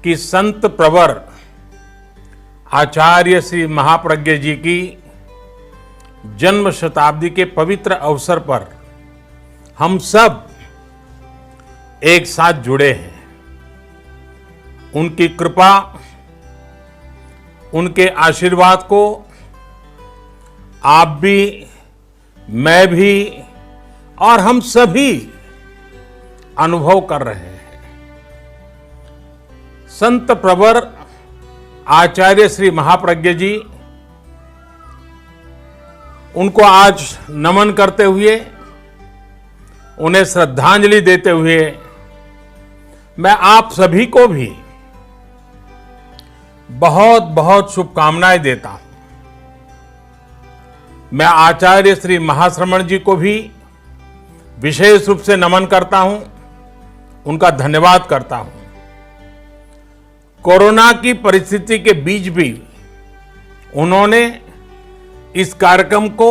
कि संत प्रवर आचार्य श्री महाप्रज्ञ जी की जन्म शताब्दी के पवित्र अवसर पर हम सब एक साथ जुड़े हैं। उनकी कृपा, उनके आशीर्वाद को आप भी, मैं भी और हम सभी अनुभव कर रहे हैं। संत प्रवर आचार्य श्री महाप्रज्ञ जी, उनको आज नमन करते हुए, उन्हें श्रद्धांजलि देते हुए मैं आप सभी को भी बहुत बहुत शुभकामनाएं देता हूं। मैं आचार्य श्री महाश्रमण जी को भी विशेष रूप से नमन करता हूं, उनका धन्यवाद करता हूं। कोरोना की परिस्थिति के बीच भी उन्होंने इस कार्यक्रम को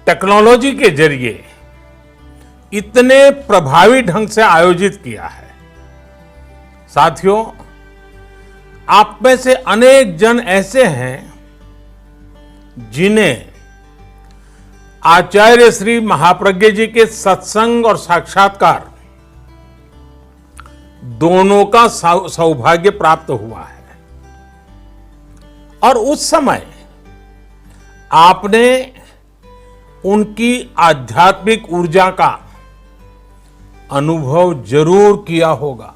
टेक्नोलॉजी के जरिए इतने प्रभावी ढंग से आयोजित किया है। साथियों, आप में से अनेक जन ऐसे हैं जिन्हें आचार्य श्री महाप्रज्ञ जी के सत्संग और साक्षात्कार दोनों का सौभाग्य प्राप्त हुआ है। और उस समय आपने उनकी आध्यात्मिक ऊर्जा का अनुभव जरूर किया होगा।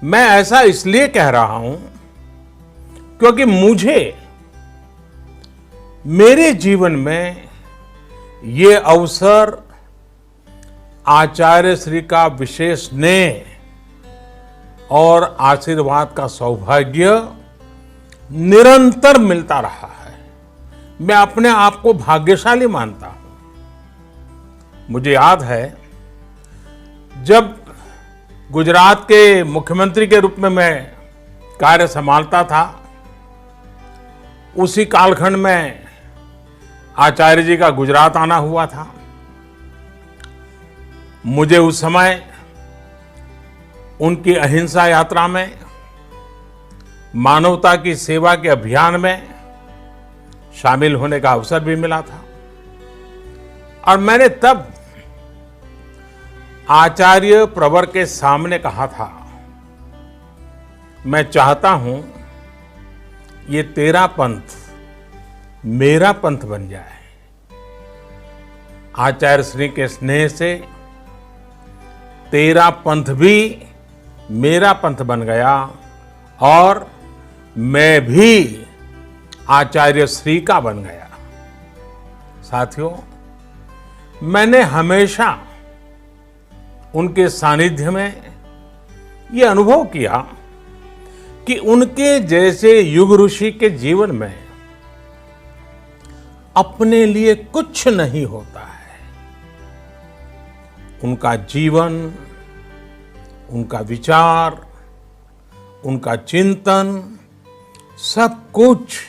मैं ऐसा इसलिए कह रहा हूं क्योंकि मुझे मेरे जीवन में ये अवसर आचार्य श्री का विशेष स्नेह और आशीर्वाद का सौभाग्य निरंतर मिलता रहा है। मैं अपने आप को भाग्यशाली मानता हूं। मुझे याद है, जब गुजरात के मुख्यमंत्री के रूप में मैं कार्य संभालता था, उसी कालखंड में आचार्य जी का गुजरात आना हुआ था। मुझे उस समय उनकी अहिंसा यात्रा में, मानवता की सेवा के अभियान में शामिल होने का अवसर भी मिला था। और मैंने तब आचार्य प्रवर के सामने कहा था, मैं चाहता हूं ये तेरा पंथ मेरा पंथ बन जाए। आचार्य श्री के स्नेह से तेरा पंथ भी मेरा पंथ बन गया और मैं भी आचार्य श्री का बन गया। साथियों, मैंने हमेशा उनके सानिध्य में यह अनुभव किया कि उनके जैसे युग ऋषि के जीवन में अपने लिए कुछ नहीं होता है। उनका जीवन, उनका विचार, उनका चिंतन, सब कुछ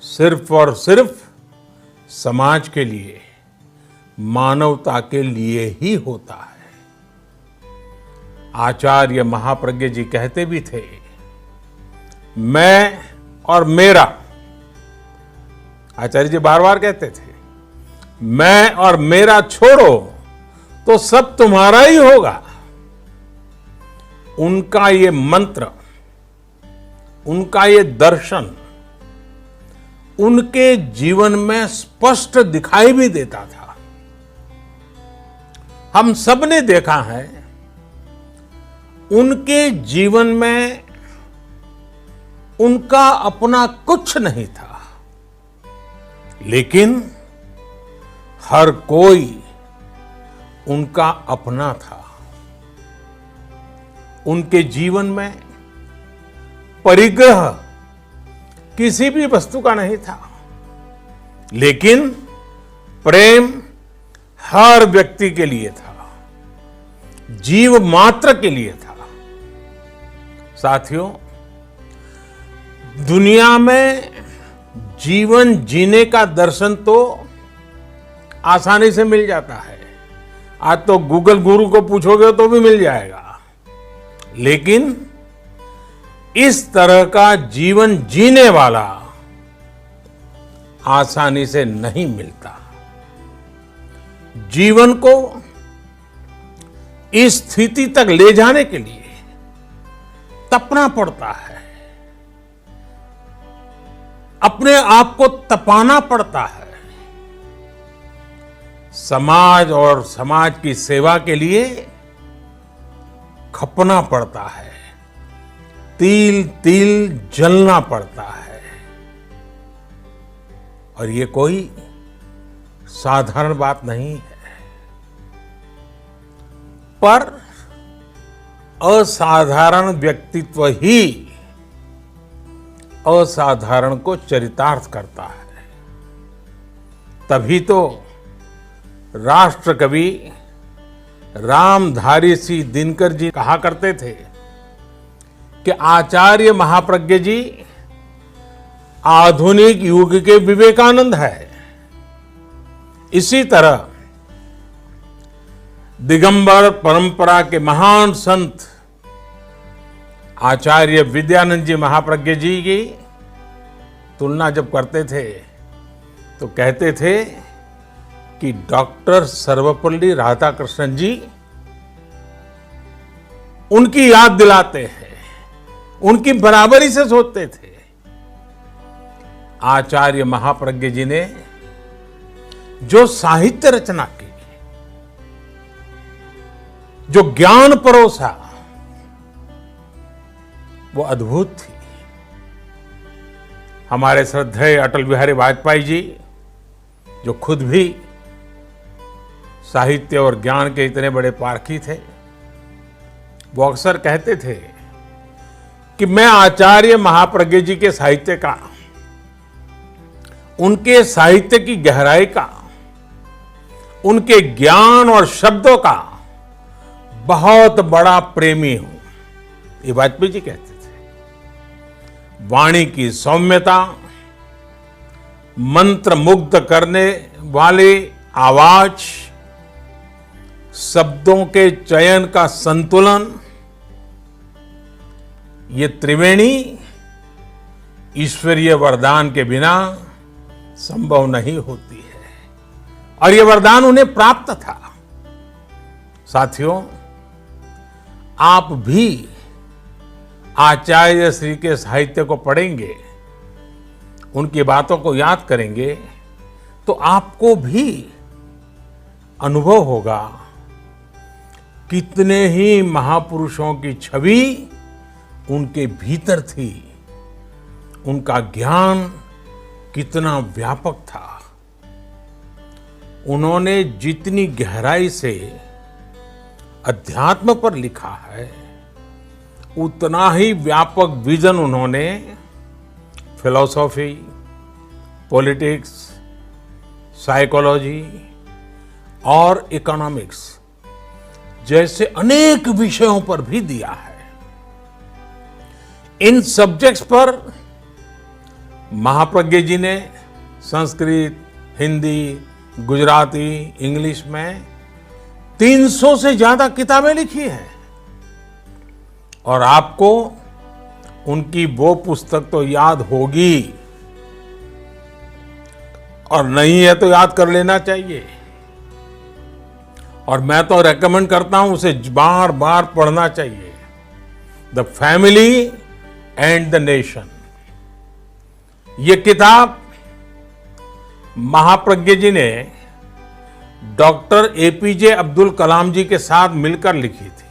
सिर्फ और सिर्फ समाज के लिए, मानवता के लिए ही होता है। आचार्य महाप्रज्ञ जी कहते भी थे, मैं और मेरा। आचार्य जी बार बार कहते थे, मैं और मेरा छोड़ो तो सब तुम्हारा ही होगा। उनका ये मंत्र, उनका ये दर्शन उनके जीवन में स्पष्ट दिखाई भी देता था। हम सब ने देखा है, उनके जीवन में उनका अपना कुछ नहीं था, लेकिन हर कोई उनका अपना था। उनके जीवन में परिग्रह किसी भी वस्तु का नहीं था, लेकिन प्रेम हर व्यक्ति के लिए था, जीव मात्र के लिए था। साथियों, दुनिया में जीवन जीने का दर्शन तो आसानी से मिल जाता है। आज तो गूगल गुरु को पूछोगे तो भी मिल जाएगा। लेकिन इस तरह का जीवन जीने वाला आसानी से नहीं मिलता। जीवन को इस स्थिति तक ले जाने के लिए तपना पड़ता है, अपने आप को तपाना पड़ता है, समाज और समाज की सेवा के लिए खपना पड़ता है, तिल तिल जलना पड़ता है। और ये कोई साधारण बात नहीं है। पर असाधारण व्यक्तित्व ही असाधारण को चरितार्थ करता है। तभी तो राष्ट्र कवि रामधारी सिंह दिनकर जी कहा करते थे कि आचार्य महाप्रज्ञ जी आधुनिक युग के विवेकानंद है। इसी तरह दिगंबर परंपरा के महान संत आचार्य विद्यानंद जी महाप्रज्ञ जी की तुलना जब करते थे तो कहते थे कि डॉक्टर सर्वपल्ली राधाकृष्णन जी उनकी याद दिलाते हैं, उनकी बराबरी से सोचते थे। आचार्य महाप्रज्ञ जी ने जो साहित्य रचना की, जो ज्ञान परोसा, वो अद्भुत थी। हमारे श्रद्धेय अटल बिहारी वाजपेयी जी, जो खुद भी साहित्य और ज्ञान के इतने बड़े पारखी थे, वो अक्सर कहते थे कि मैं आचार्य महाप्रज्ञ जी के साहित्य का, उनके साहित्य की गहराई का, उनके ज्ञान और शब्दों का बहुत बड़ा प्रेमी हूं, ये वाजपेयी जी कहते थे। वाणी की सौम्यता, मंत्र मुग्ध करने वाली आवाज, शब्दों के चयन का संतुलन, ये त्रिवेणी ईश्वरीय वरदान के बिना संभव नहीं होती है। और ये वरदान उन्हें प्राप्त था। साथियों, आप भी आचार्य श्री के साहित्य को पढ़ेंगे, उनकी बातों को याद करेंगे, तो आपको भी अनुभव होगा कितने ही महापुरुषों की छवि उनके भीतर थी, उनका ज्ञान कितना व्यापक था। उन्होंने जितनी गहराई से अध्यात्म पर लिखा है, उतना ही व्यापक विजन उन्होंने फिलॉसफी, पॉलिटिक्स, साइकोलॉजी और इकोनॉमिक्स जैसे अनेक विषयों पर भी दिया है। इन सब्जेक्ट्स पर महाप्रज्ञ जी ने संस्कृत, हिंदी, गुजराती, इंग्लिश में 300 से ज्यादा किताबें लिखी हैं। और आपको उनकी वो पुस्तक तो याद होगी, और नहीं है तो याद कर लेना चाहिए। और मैं तो रेकमेंड करता हूं उसे बार बार पढ़ना चाहिए। The family and the nation. ये किताब महाप्रज्ञ जी ने डॉक्टर एपीजे अब्दुल कलाम जी के साथ मिलकर लिखी थी।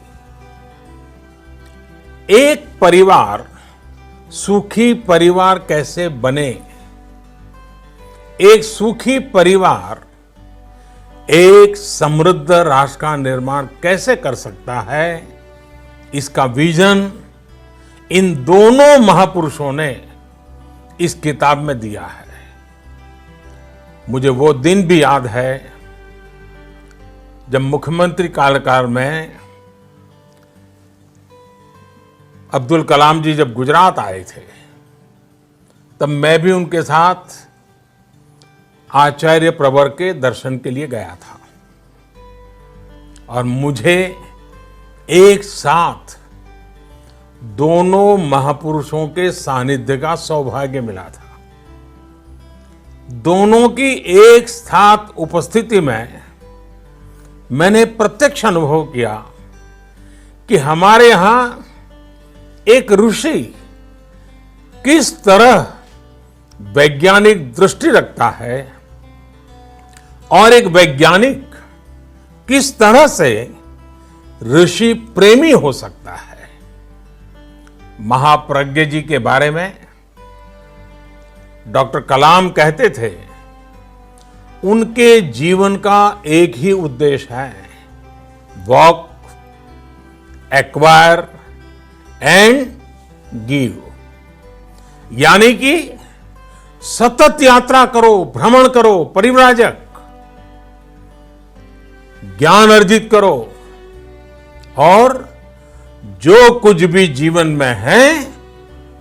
एक परिवार सुखी परिवार कैसे बने, एक सुखी परिवार एक समृद्ध राष्ट्र का निर्माण कैसे कर सकता है, इसका विजन इन दोनों महापुरुषों ने इस किताब में दिया है। मुझे वो दिन भी याद है जब मुख्यमंत्री कार्यकाल में अब्दुल कलाम जी जब गुजरात आए थे, तब मैं भी उनके साथ आचार्य प्रवर के दर्शन के लिए गया था। और मुझे एक साथ दोनों महापुरुषों के सानिध्य का सौभाग्य मिला था। दोनों की एक साथ उपस्थिति में मैंने प्रत्यक्ष अनुभव किया कि हमारे यहां एक ऋषि किस तरह वैज्ञानिक दृष्टि रखता है और एक वैज्ञानिक किस तरह से ऋषि प्रेमी हो सकता है। महाप्रज्ञ जी के बारे में डॉक्टर कलाम कहते थे, उनके जीवन का एक ही उद्देश्य है, वॉक, एक्वायर एंड गिव, यानी कि सतत यात्रा करो, भ्रमण करो, परिव्राजक, ज्ञान अर्जित करो और जो कुछ भी जीवन में है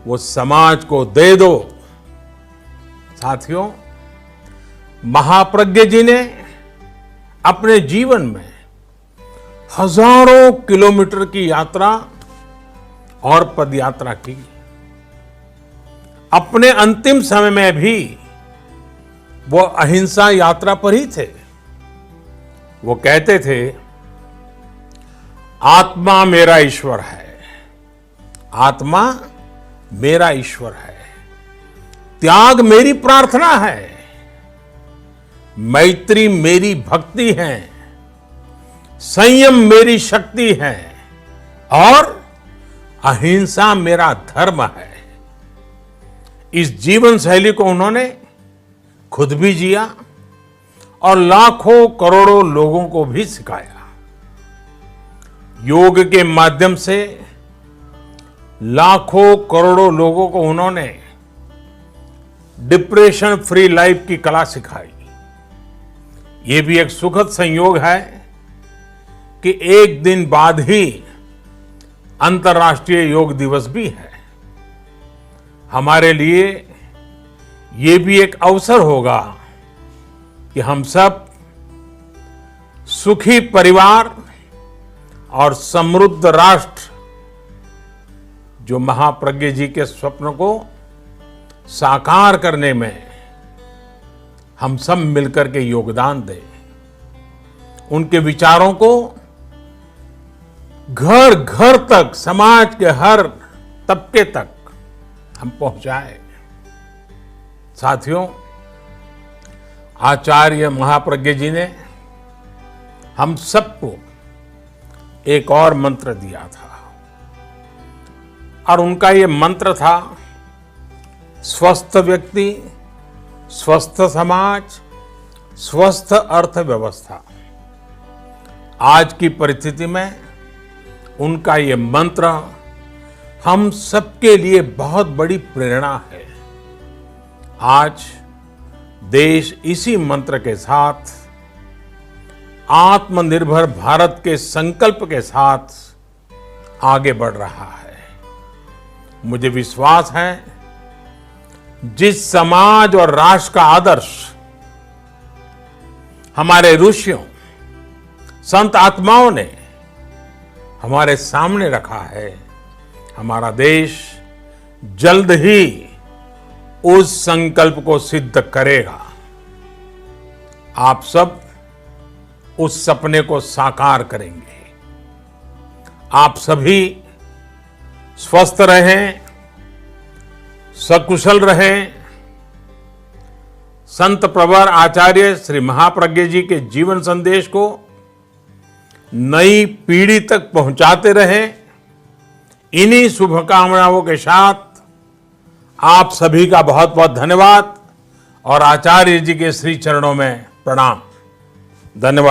वो समाज को दे दो। साथियों, महाप्रज्ञ जी ने अपने जीवन में हजारों किलोमीटर की यात्रा और पदयात्रा की। अपने अंतिम समय में भी वो अहिंसा यात्रा पर ही थे। वो कहते थे, आत्मा मेरा ईश्वर है, आत्मा मेरा ईश्वर है, त्याग मेरी प्रार्थना है, मैत्री मेरी भक्ति है, संयम मेरी शक्ति है और अहिंसा मेरा धर्म है। इस जीवन शैली को उन्होंने खुद भी जिया और लाखों करोड़ों लोगों को भी सिखाया। योग के माध्यम से लाखों करोड़ों लोगों को उन्होंने डिप्रेशन फ्री लाइफ की कला सिखाई। ये भी एक सुखद संयोग है कि एक दिन बाद ही अंतर्राष्ट्रीय योग दिवस भी है। हमारे लिए ये भी एक अवसर होगा कि हम सब सुखी परिवार और समृद्ध राष्ट्र, जो महाप्रज्ञ जी के स्वप्न को साकार करने में हम सब मिलकर के योगदान दें। उनके विचारों को घर घर तक, समाज के हर तबके तक हम पहुंचाएं। साथियों, आचार्य महाप्रज्ञ जी ने हम सबको एक और मंत्र दिया था और उनका ये मंत्र था, स्वस्थ व्यक्ति, स्वस्थ समाज, स्वस्थ अर्थव्यवस्था। आज की परिस्थिति में उनका ये मंत्र हम सबके लिए बहुत बड़ी प्रेरणा है। आज देश इसी मंत्र के साथ, आत्मनिर्भर भारत के संकल्प के साथ आगे बढ़ रहा है। मुझे विश्वास है, जिस समाज और राष्ट्र का आदर्श हमारे ऋषियों, संत आत्माओं ने हमारे सामने रखा है, हमारा देश जल्द ही उस संकल्प को सिद्ध करेगा। आप सब उस सपने को साकार करेंगे। आप सभी स्वस्थ रहें, सकुशल रहें। संत प्रवर आचार्य श्री महाप्रज्ञ जी के जीवन संदेश को नई पीढ़ी तक पहुंचाते रहें। इन्हीं शुभकामनाओं के साथ आप सभी का बहुत बहुत धन्यवाद और आचार्य जी के श्री चरणों में प्रणाम। धन्यवाद।